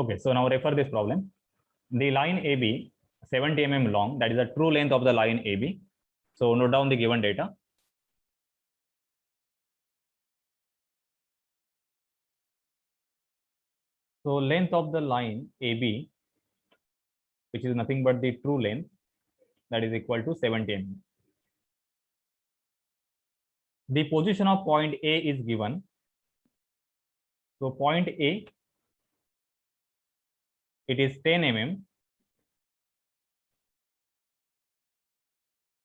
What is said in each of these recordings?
Okay, so now refer this problem. The line AB 70 mm long, that is the true length of the line AB. So note down the given data. So length of the line AB, which is nothing but the true length, that is equal to 70 mm. The position of point A is given. So point A, it is 10 mm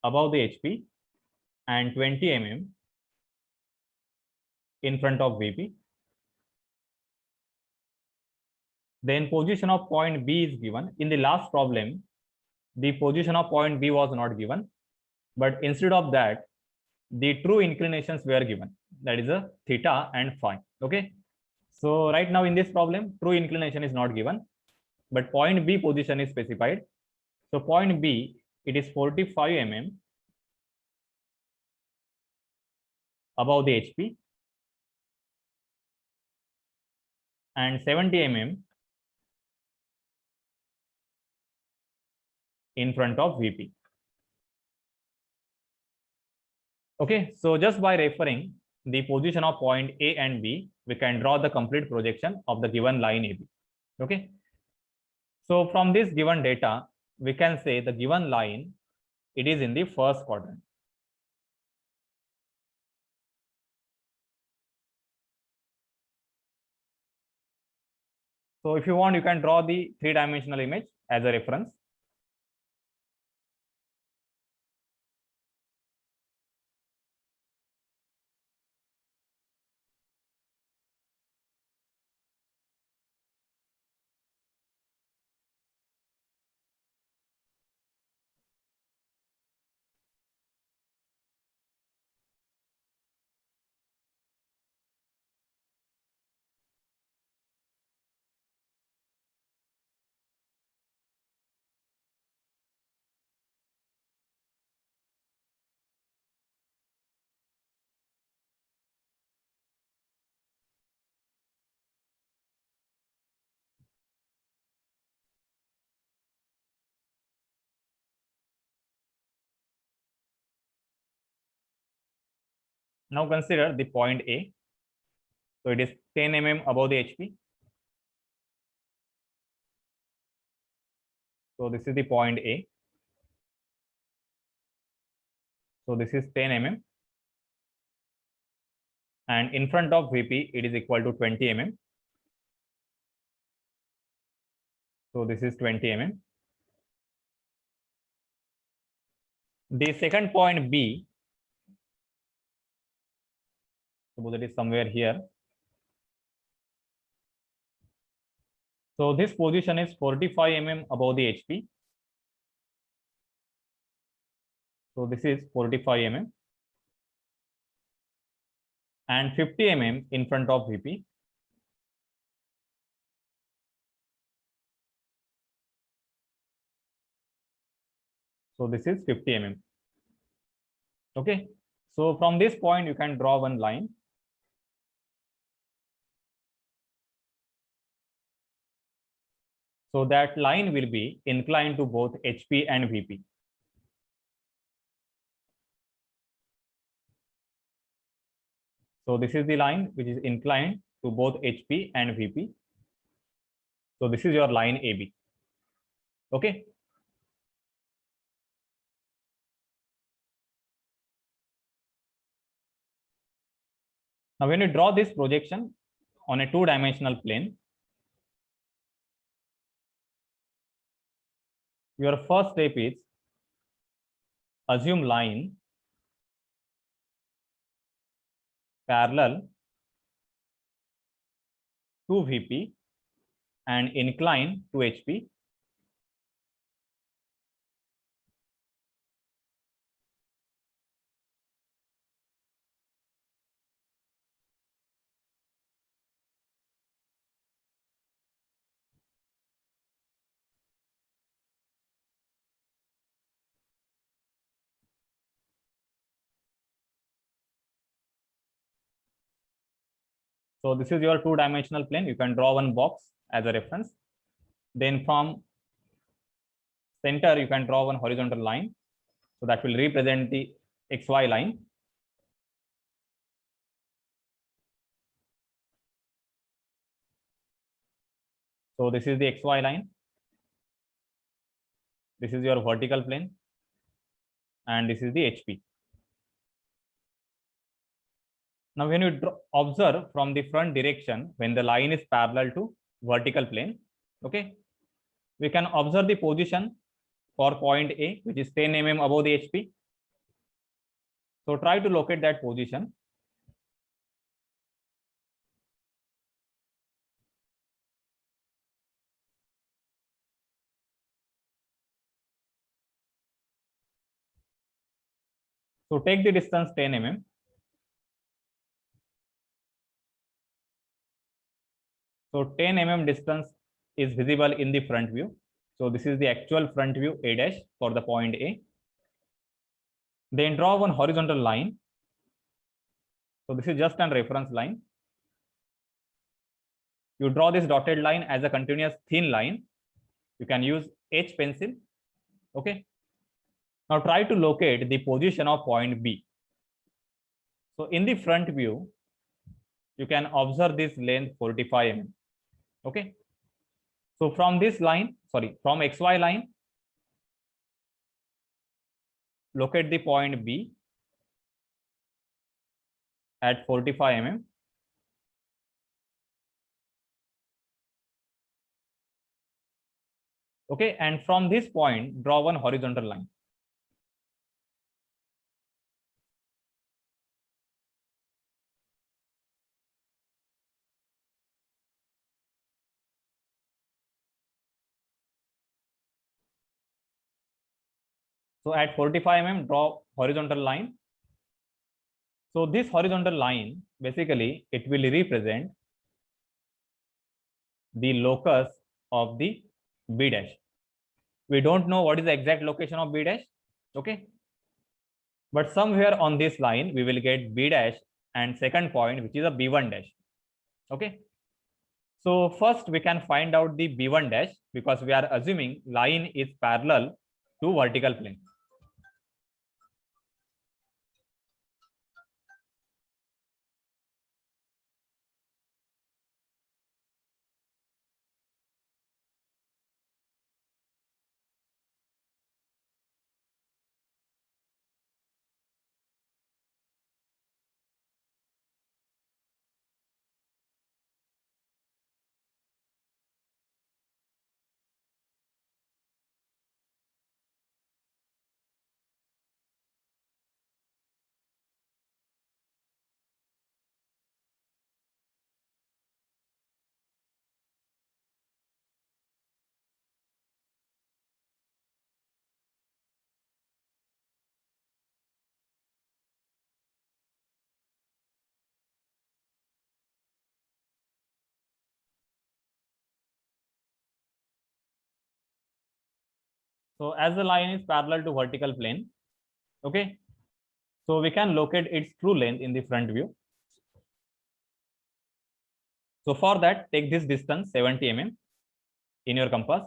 above the HP and 20 mm in front of VP. Then position of point B is given. In the last problem, the position of point B was not given, but instead of that, the true inclinations were given. That is a theta and phi. Okay. So right now in this problem, true inclination is not given, but point B position is specified. So point B, it is 45 mm above the HP and 70 mm in front of VP. Okay, so just by referring the position of point A and B, we can draw the complete projection of the given line AB. Okay, so from this given data, we can say the given line, it is in the first quadrant. So if you want, you can draw the three-dimensional image as a reference. Now consider the point A. So it is 10 mm above the HP. So this is the point A. So this is 10 mm. And in front of VP, it is equal to 20 mm. So this is 20 mm. The second point B, suppose it is somewhere here. So this position is 45 mm above the HP. So this is 45 mm and 50 mm in front of VP. So this is 50 mm. Okay. So from this point, you can draw one line. So that line will be inclined to both HP and VP. So this is the line which is inclined to both HP and VP. So this is your line AB. Okay. Now when you draw this projection on a two-dimensional plane, your first step is assume line parallel to VP and incline to HP. So this is your two-dimensional plane. You can draw one box as a reference. Then from center, you can draw one horizontal line. So that will represent the XY line. So this is the XY line. This is your vertical plane. And this is the HP. Now, when you observe from the front direction, when the line is parallel to vertical plane, okay, we can observe the position for point A, which is 10 mm above the HP. So try to locate that position. So take the distance 10 mm. So 10 mm distance is visible in the front view. So this is the actual front view A dash for the point A. Then draw one horizontal line. So this is just a reference line. You draw this dotted line as a continuous thin line. You can use H pencil. Okay. Now try to locate the position of point B. So in the front view, you can observe this length 45 mm. Okay. So from this line, from XY line, locate the point B at 45 mm. Okay, and from this point, draw one horizontal line. So at 45 mm, draw horizontal line. So this horizontal line, basically, it will represent the locus of the B dash. We don't know what is the exact location of B dash. Okay. But somewhere on this line, we will get B dash and second point, which is a B1 dash. Okay. So first we can find out the B1 dash because we are assuming line is parallel to vertical plane. So as the line is parallel to vertical plane, okay, so we can locate its true length in the front view. So for that, take this distance 70 mm in your compass.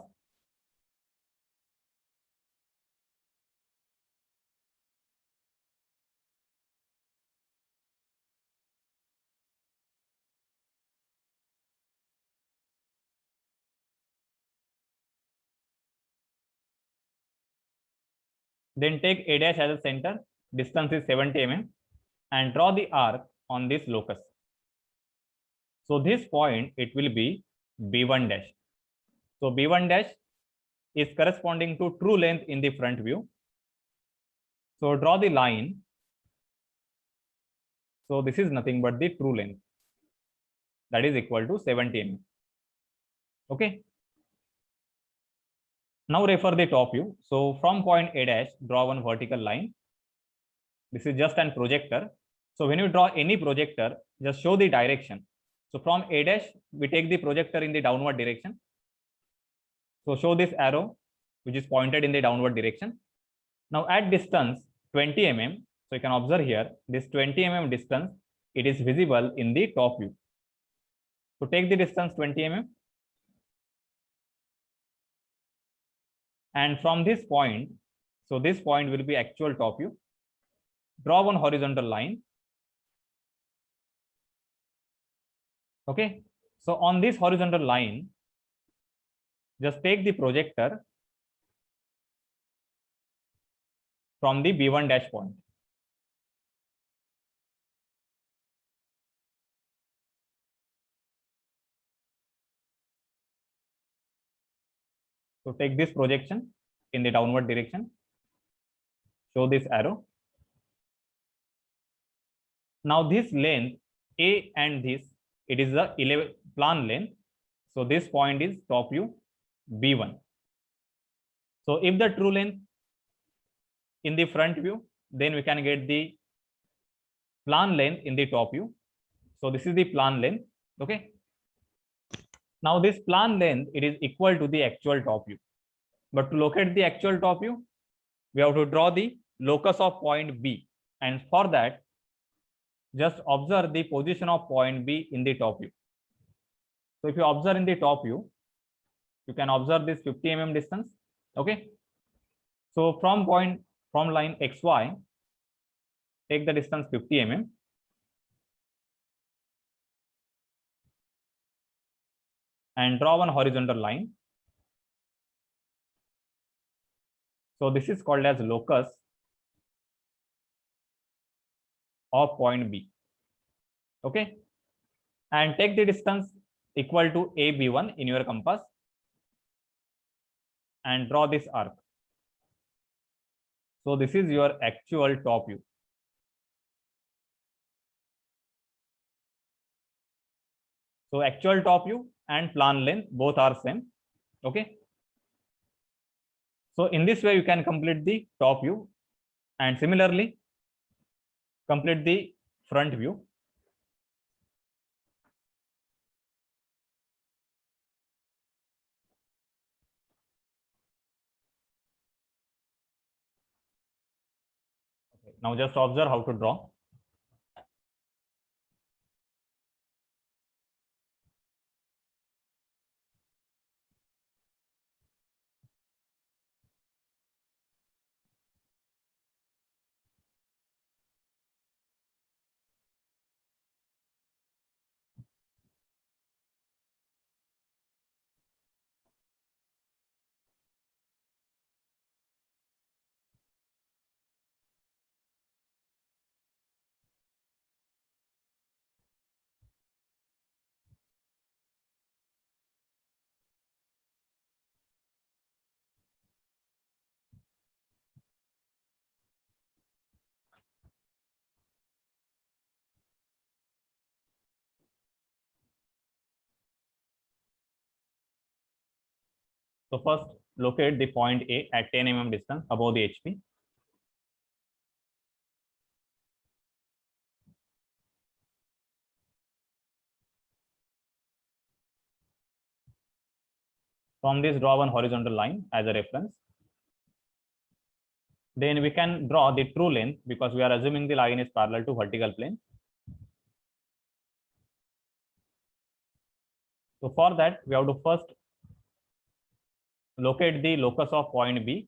Then take A dash as a center, distance is 70 mm, and draw the arc on this locus. So this point, it will be B1 dash. So B1 dash is corresponding to true length in the front view. So draw the line. So this is nothing but the true length, that is equal to 70 mm. Okay. Now refer the top view. So from point A dash, draw one vertical line. This is just an projector. So when you draw any projector, just show the direction. So from A dash, we take the projector in the downward direction. So show this arrow, which is pointed in the downward direction. Now at distance 20 mm, so you can observe here, this 20 mm distance, it is visible in the top view. So take the distance 20 mm. And from this point, so this point will be actual top view. Draw one horizontal line. Okay, so on this horizontal line, just take the projector from the B1 dash point. So take this projection in the downward direction. Show this arrow. Now this length A and this, it is the 11 plan length. So this point is top view B1. So if the true length in the front view, then we can get the plan length in the top view. So this is the plan length. Okay. Now this plan length, it is equal to the actual top view. But to locate the actual top view, we have to draw the locus of point B. And for that, just observe the position of point B in the top view. So if you observe in the top view, you can observe this 50 mm distance. Okay. So from line XY, take the distance 50 mm. And draw one horizontal line. So this is called as locus of point B. Okay. And take the distance equal to AB1 in your compass and draw this arc. So this is your actual top view. So actual top view and plan length both are same. Okay. So in this way you can complete the top view and similarly complete the front view. Okay. Now just observe how to draw. So first locate the point A at 10 mm distance above the HP. From this, draw one horizontal line as a reference. Then we can draw the true length because we are assuming the line is parallel to vertical plane. So for that, we have to first locate the locus of point B.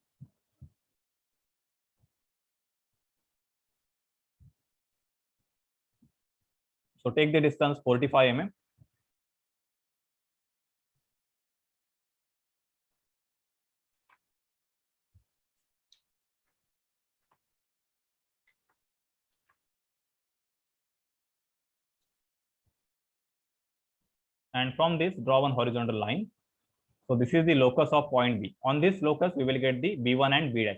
So take the distance 45 mm. And from this, draw one horizontal line. So this is the locus of point B. On this locus, we will get the B1 and B dash.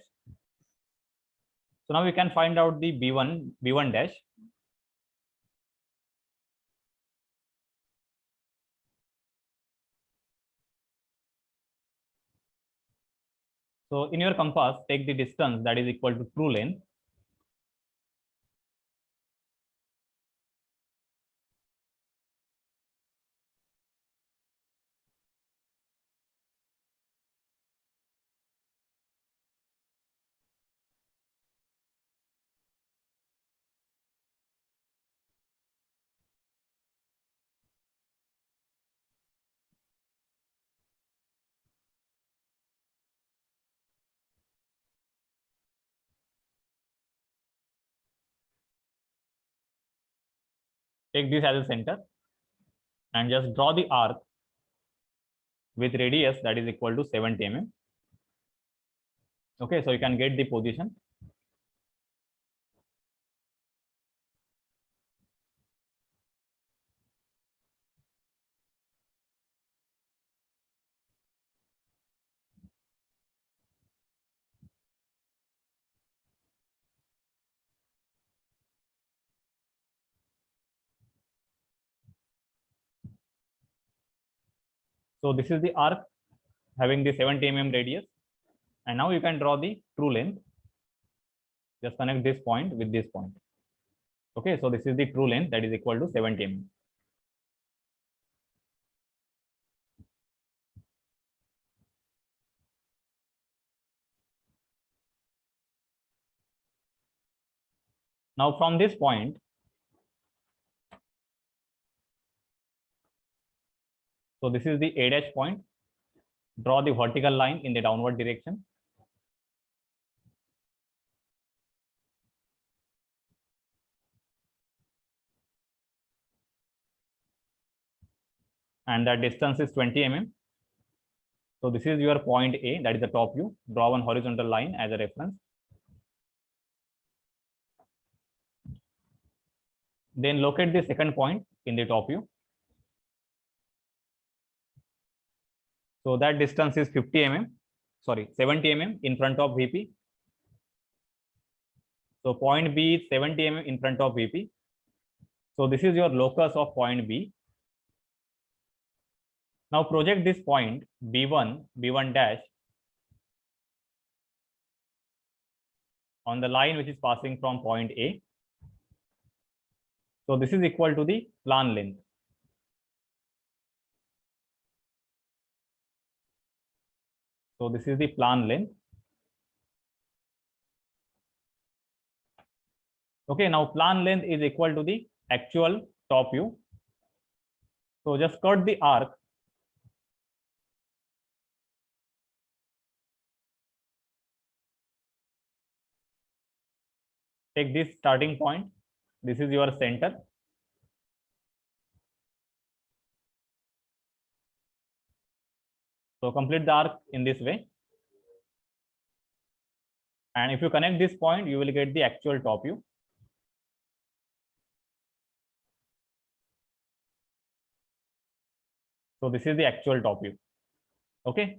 So now we can find out the B1 dash. So in your compass, take the distance that is equal to true length. take this as a center and just draw the arc with radius that is equal to 70 mm. Okay, so you can get the position. So this is the arc having the 70 mm radius, and now you can draw the true length. Just connect this point with this point. Okay, so this is the true length that is equal to 70 mm. Now from this point, so this is the A dash point. Draw the vertical line in the downward direction. And that distance is 20 mm. So this is your point A, that is the top view. Draw one horizontal line as a reference. Then locate the second point in the top view. So that distance is 50 mm, sorry, 70 mm in front of VP. So point B is 70 mm in front of VP. So this is your locus of point B. Now project this point B1 dash on the line which is passing from point A. So this is equal to the plan length. So this is the plan length. Okay, now plan length is equal to the actual top view. So just cut the arc. Take this starting point. This is your center. So complete the arc in this way. And if you connect this point, you will get the actual top view. So this is the actual top view. Okay.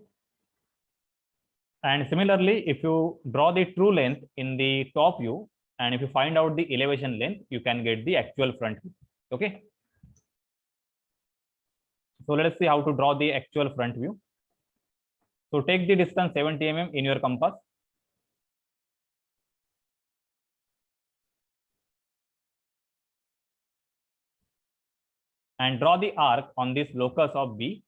And similarly, if you draw the true length in the top view, and if you find out the elevation length, you can get the actual front view. Okay. So let us see how to draw the actual front view. So take the distance 70 mm in your compass. And draw the arc on this locus of B.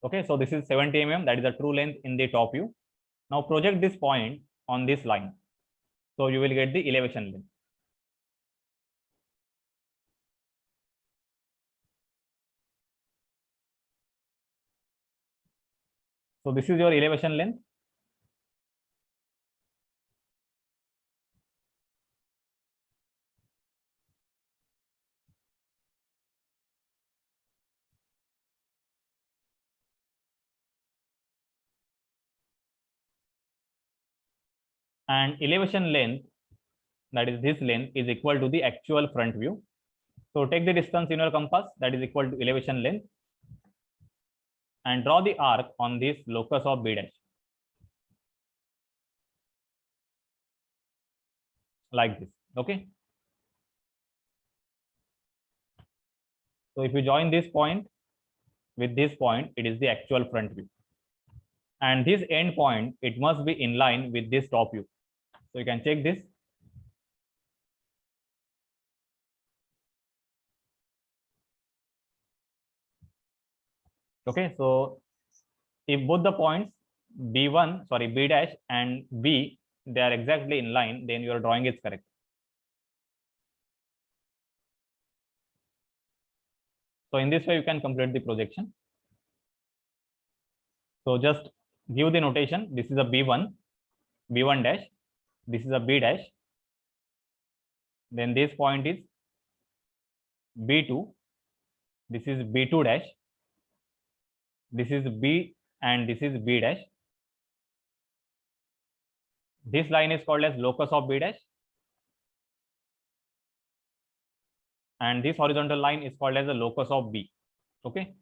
Okay, so this is 70 mm, that is the true length in the top view. Now project this point on this line. So you will get the elevation length. So this is your elevation length. And elevation length, that is this length, is equal to the actual front view. So take the distance in your compass, that is equal to elevation length, and draw the arc on this locus of B dash. Like this. Okay. So if you join this point with this point, it is the actual front view. And this end point, it must be in line with this top view. So you can check this. Okay, so if both the points B dash and B, they are exactly in line, then your drawing is correct. So in this way, you can complete the projection. So just give the notation. This is a B1 dash. This is a B dash. Then this point is B2. This is B2 dash. This is B and this is B dash. This line is called as locus of B dash. And this horizontal line is called as the locus of B. Okay.